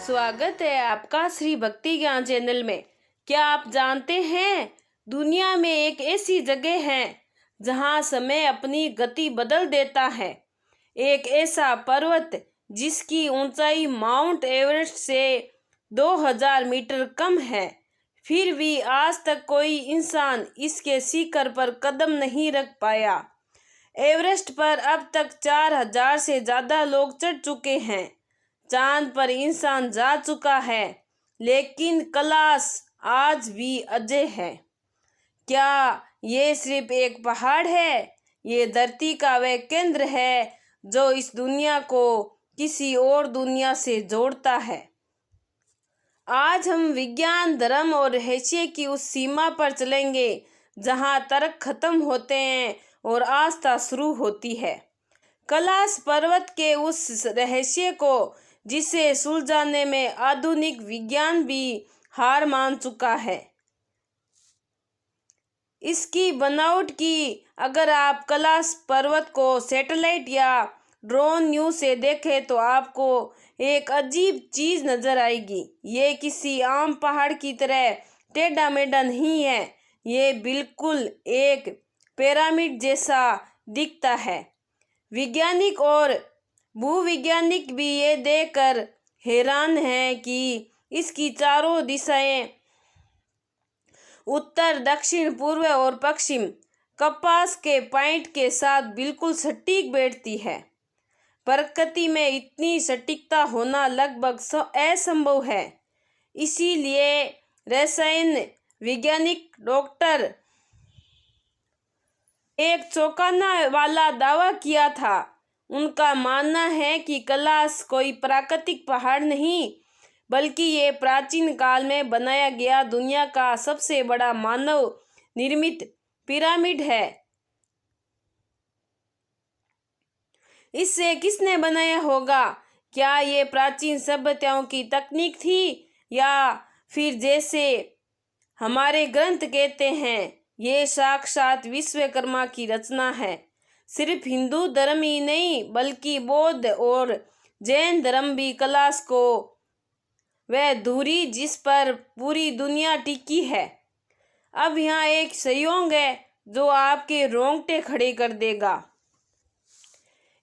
स्वागत है आपका श्री भक्ति ज्ञान चैनल में। क्या आप जानते हैं दुनिया में एक ऐसी जगह है जहां समय अपनी गति बदल देता है। एक ऐसा पर्वत जिसकी ऊंचाई माउंट एवरेस्ट से 2000 मीटर कम है, फिर भी आज तक कोई इंसान इसके शिखर पर कदम नहीं रख पाया। एवरेस्ट पर अब तक 4000 से ज़्यादा लोग चढ़ चुके हैं। चांद पर इंसान जा चुका है, लेकिन कैलाश आज भी अजय है। क्या ये सिर्फ एक पहाड़ है? ये धरती का वह केंद्र है जो इस दुनिया को किसी और दुनिया से जोड़ता है। आज हम विज्ञान, धर्म और रहस्य की उस सीमा पर चलेंगे जहां तर्क खत्म होते हैं और आस्था शुरू होती है। कैलाश पर्वत के उस रहस्य को जिसे सुलझाने में आधुनिक विज्ञान भी हार मान चुका है। इसकी बनावट की अगर आप कैलाश पर्वत को सैटेलाइट या ड्रोन व्यू से देखें तो आपको एक अजीब चीज नजर आएगी। ये किसी आम पहाड़ की तरह टेढ़ा मेढ़ा नहीं है, ये बिल्कुल एक पिरामिड जैसा दिखता है। वैज्ञानिक और भूवैज्ञानिक भी ये देखकर हैरान हैं कि इसकी चारों दिशाएं उत्तर, दक्षिण, पूर्व और पश्चिम कपास के पॉइंट के साथ बिल्कुल सटीक बैठती है। प्रकृति में इतनी सटीकता होना लगभग असंभव है। इसीलिए रसायन वैज्ञानिक डॉक्टर एक चौंकाने वाला दावा किया था। उनका मानना है कि कैलाश कोई प्राकृतिक पहाड़ नहीं, बल्कि ये प्राचीन काल में बनाया गया दुनिया का सबसे बड़ा मानव निर्मित पिरामिड है। इसे किसने बनाया होगा? क्या ये प्राचीन सभ्यताओं की तकनीक थी, या फिर जैसे हमारे ग्रंथ कहते हैं ये साक्षात विश्वकर्मा की रचना है? सिर्फ हिंदू धर्म ही नहीं, बल्कि बौद्ध और जैन धर्म भी कैलाश को वह धुरी जिस पर पूरी दुनिया टिकी है। अब यहाँ एक संयोग है जो आपके रोंगटे खड़े कर देगा।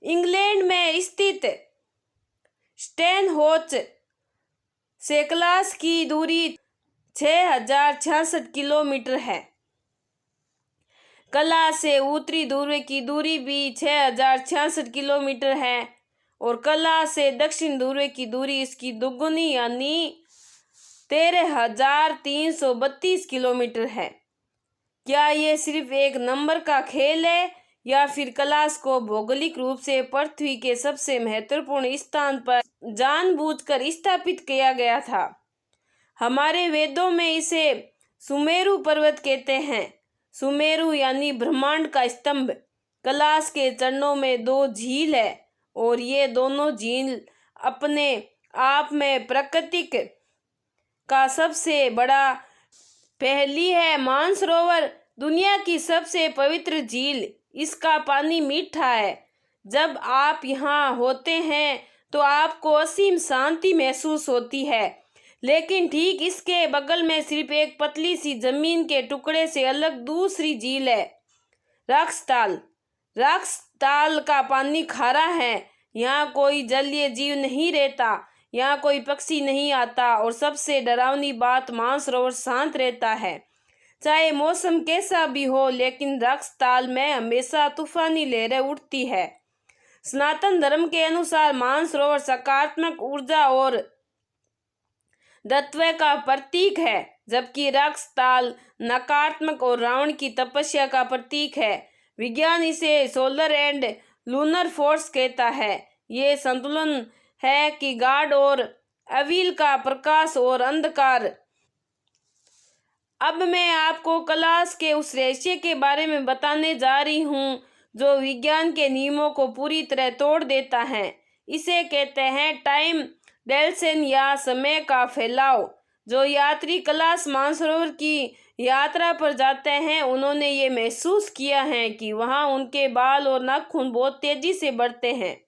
इंग्लैंड में स्थित स्टोनहेंज से कैलाश की दूरी 6066 किलोमीटर है। कैलाश से उत्तरी ध्रुव की दूरी भी 6066 किलोमीटर है और कैलाश से दक्षिण ध्रुव की दूरी इसकी दुगुनी यानी 13,332 किलोमीटर है। क्या ये सिर्फ एक नंबर का खेल है, या फिर कैलाश को भौगोलिक रूप से पृथ्वी के सबसे महत्वपूर्ण स्थान पर जानबूझकर स्थापित किया गया था? हमारे वेदों में इसे सुमेरु पर्वत कहते हैं। सुमेरु यानी ब्रह्मांड का स्तंभ। कैलाश के चरणों में 2 झील है और ये दोनों झील अपने आप में प्रकृति का सबसे बड़ा। पहली है मानसरोवर, दुनिया की सबसे पवित्र झील। इसका पानी मीठा है। जब आप यहाँ होते हैं तो आपको असीम शांति महसूस होती है। लेकिन ठीक इसके बगल में सिर्फ एक पतली सी जमीन के टुकड़े से अलग दूसरी झील है, रक्सताल। रक्सताल का पानी खारा है। यहाँ कोई जलीय जीव नहीं रहता, यहाँ कोई पक्षी नहीं आता और सबसे डरावनी बात, मानसरोवर शांत रहता है चाहे मौसम कैसा भी हो। लेकिन रक्सताल में हमेशा तूफानी लहरें उठती है। सनातन धर्म के अनुसार मानसरोवर सकारात्मक ऊर्जा और दत्व का प्रतीक है, जबकि रक्सताल नकारात्मक और रावण की तपस्या का प्रतीक है। विज्ञान इसे सोलर एंड लूनर फोर्स कहता है। ये संतुलन है कि गॉड और एविल का प्रकाश और अंधकार। अब मैं आपको कैलाश के उस रहस्य के बारे में बताने जा रही हूँ जो विज्ञान के नियमों को पूरी तरह तोड़ देता है। इसे कहते हैं टाइम डेल्टेशन या समय का फैलाव। जो यात्री कैलाश मानसरोवर की यात्रा पर जाते हैं उन्होंने ये महसूस किया है कि वहाँ उनके बाल और नाखून बहुत तेजी से बढ़ते हैं।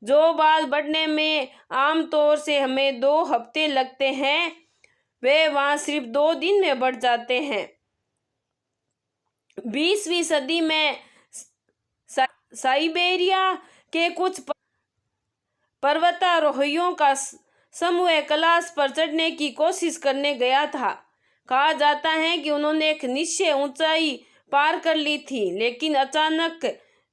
जो बाल बढ़ने में आमतौर से हमें 2 हफ्ते लगते हैं, वे वहाँ सिर्फ 2 दिन में बढ़ जाते हैं। 20वीं सदी में साइबेरिया के कुछ पर्वतारोहियों का समूह कैलाश पर चढ़ने की कोशिश करने गया था। कहा जाता है कि उन्होंने एक निश्चित ऊंचाई पार कर ली थी, लेकिन अचानक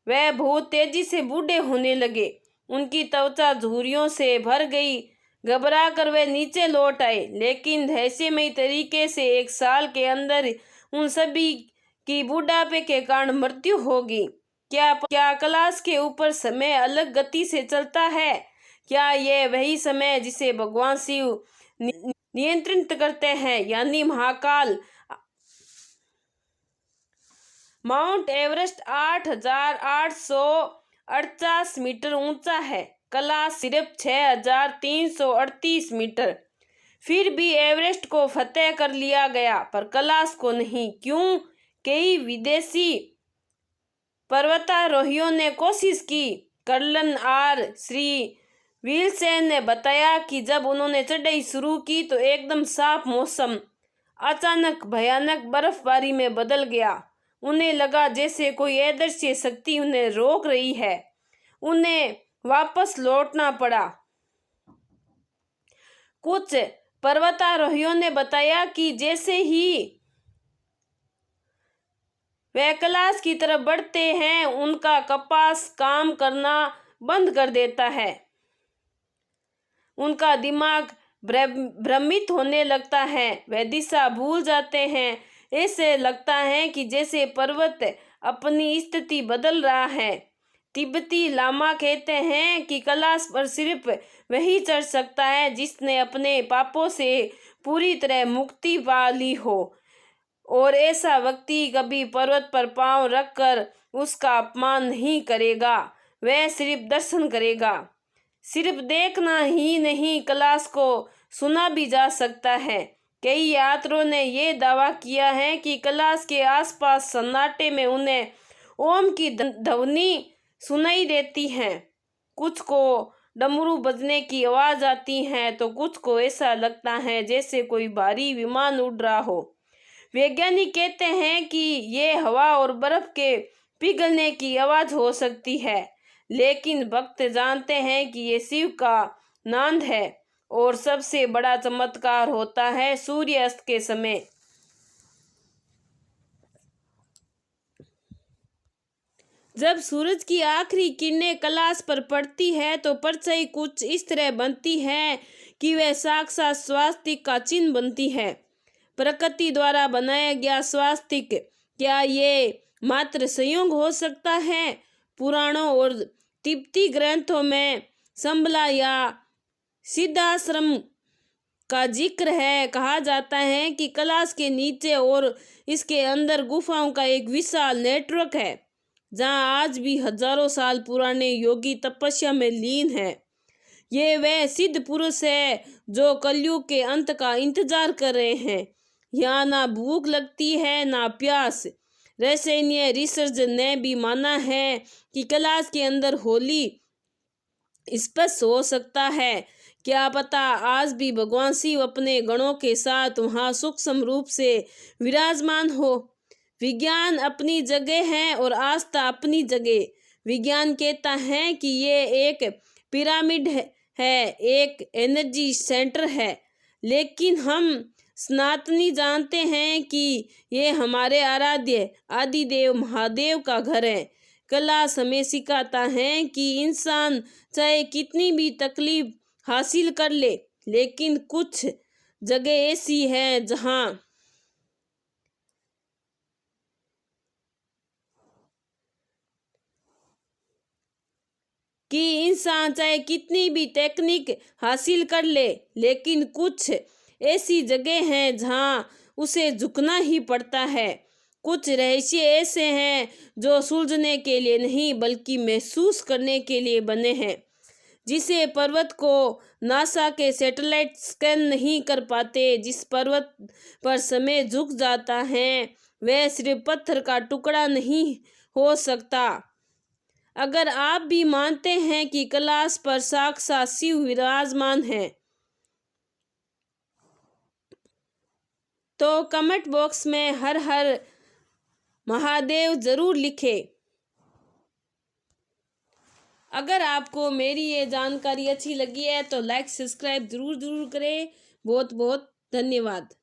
वह बहुत तेजी से बूढ़े होने लगे। उनकी त्वचा झुर्रियों से भर गई। घबरा कर वे नीचे लौट आए, लेकिन रहस्यमयी तरीके से 1 साल के अंदर उन सभी की बुढ़ापे के कारण मृत्यु होगी। क्या कैलाश के ऊपर समय अलग गति से चलता है? क्या यह वही समय जिसे भगवान शिव नियंत्रित करते हैं, यानी महाकाल? माउंट एवरेस्ट 8,848 मीटर ऊंचा है। कैलाश सिर्फ 6,338 मीटर। फिर भी एवरेस्ट को फतेह कर लिया गया, पर कैलाश को नहीं। क्यों? कई विदेशी पर्वतारोहियों ने कोशिश की। Colonel are. श्री विल्सन ने बताया कि जब उन्होंने चढ़ाई शुरू की तो एकदम साफ मौसम अचानक भयानक बर्फबारी में बदल गया। उन्हें लगा जैसे कोई अदृश्य शक्ति उन्हें रोक रही है। उन्हें वापस लौटना पड़ा। कुछ पर्वतारोहियों ने बताया कि जैसे ही वे कैलाश की तरफ बढ़ते हैं, उनका कपास काम करना बंद कर देता है। उनका दिमाग भ्रमित होने लगता है। वे दिशा भूल जाते हैं। ऐसे लगता है कि जैसे पर्वत अपनी स्थिति बदल रहा है। तिब्बती लामा कहते हैं कि कैलाश पर सिर्फ वही चढ़ सकता है जिसने अपने पापों से पूरी तरह मुक्ति पा ली हो, और ऐसा व्यक्ति कभी पर्वत पर पांव रखकर उसका अपमान नहीं करेगा। वह सिर्फ दर्शन करेगा। सिर्फ देखना ही नहीं, कैलाश को सुना भी जा सकता है। कई यात्रियों ने यह दावा किया है कि कैलाश के आसपास सन्नाटे में उन्हें ओम की ध्वनि सुनाई देती है। कुछ को डमरू बजने की आवाज आती है, तो कुछ को ऐसा लगता है जैसे कोई भारी विमान उड़ रहा हो। वैज्ञानिक कहते हैं कि ये हवा और बर्फ के पिघलने की आवाज हो सकती है, लेकिन भक्त जानते हैं कि ये शिव का नाद है। और सबसे बड़ा चमत्कार होता है सूर्यास्त के समय। जब सूरज की आखिरी किरणें कैलाश पर पड़ती है तो परछाई कुछ इस तरह बनती है कि वह साक्षात स्वास्तिक का चिन्ह बनती है। प्रकृति द्वारा बनाया गया स्वास्तिक, क्या ये मात्र संयोग हो सकता है? पुराणों और तिब्बती ग्रंथों में संबला या सिद्धाश्रम का जिक्र है। कहा जाता है कि कैलाश के नीचे और इसके अंदर गुफाओं का एक विशाल नेटवर्क है, जहां आज भी हजारों साल पुराने योगी तपस्या में लीन है। ये वह सिद्ध पुरुष है जो कलयुग के अंत का इंतजार कर रहे हैं। यहाँ ना भूख लगती है ना प्यास। रहस्यमय रिसर्च ने भी माना है कि कैलाश के अंदर होली स्पर्श हो सकता है। क्या पता आज भी भगवान शिव अपने गणों के साथ वहाँ सूक्ष्म रूप से विराजमान हो। विज्ञान अपनी जगह है और आस्था अपनी जगह। विज्ञान कहता है कि ये एक पिरामिड है, एक एनर्जी सेंटर है, लेकिन हम सनातनी जानते हैं कि ये हमारे आराध्य आदिदेव महादेव का घर है। कैलाश हमें सिखाता है कि इंसान चाहे कितनी भी तकलीफ हासिल कर ले, लेकिन कुछ जगह ऐसी है जहाँ कि इंसान चाहे कितनी भी टेक्निक हासिल कर ले, लेकिन कुछ ऐसी जगह हैं जहाँ उसे झुकना ही पड़ता है। कुछ रहस्य ऐसे हैं जो सुलझने के लिए नहीं बल्कि महसूस करने के लिए बने हैं। जिसे पर्वत को नासा के सैटेलाइट स्कैन नहीं कर पाते, जिस पर्वत पर समय झुक जाता है, वह सिर्फ पत्थर का टुकड़ा नहीं हो सकता। अगर आप भी मानते हैं कि कैलाश पर साक्षात शिव विराजमान है तो कमेंट बॉक्स में हर हर महादेव जरूर लिखें। अगर आपको मेरी ये जानकारी अच्छी लगी है तो लाइक सब्सक्राइब जरूर करें। बहुत बहुत धन्यवाद।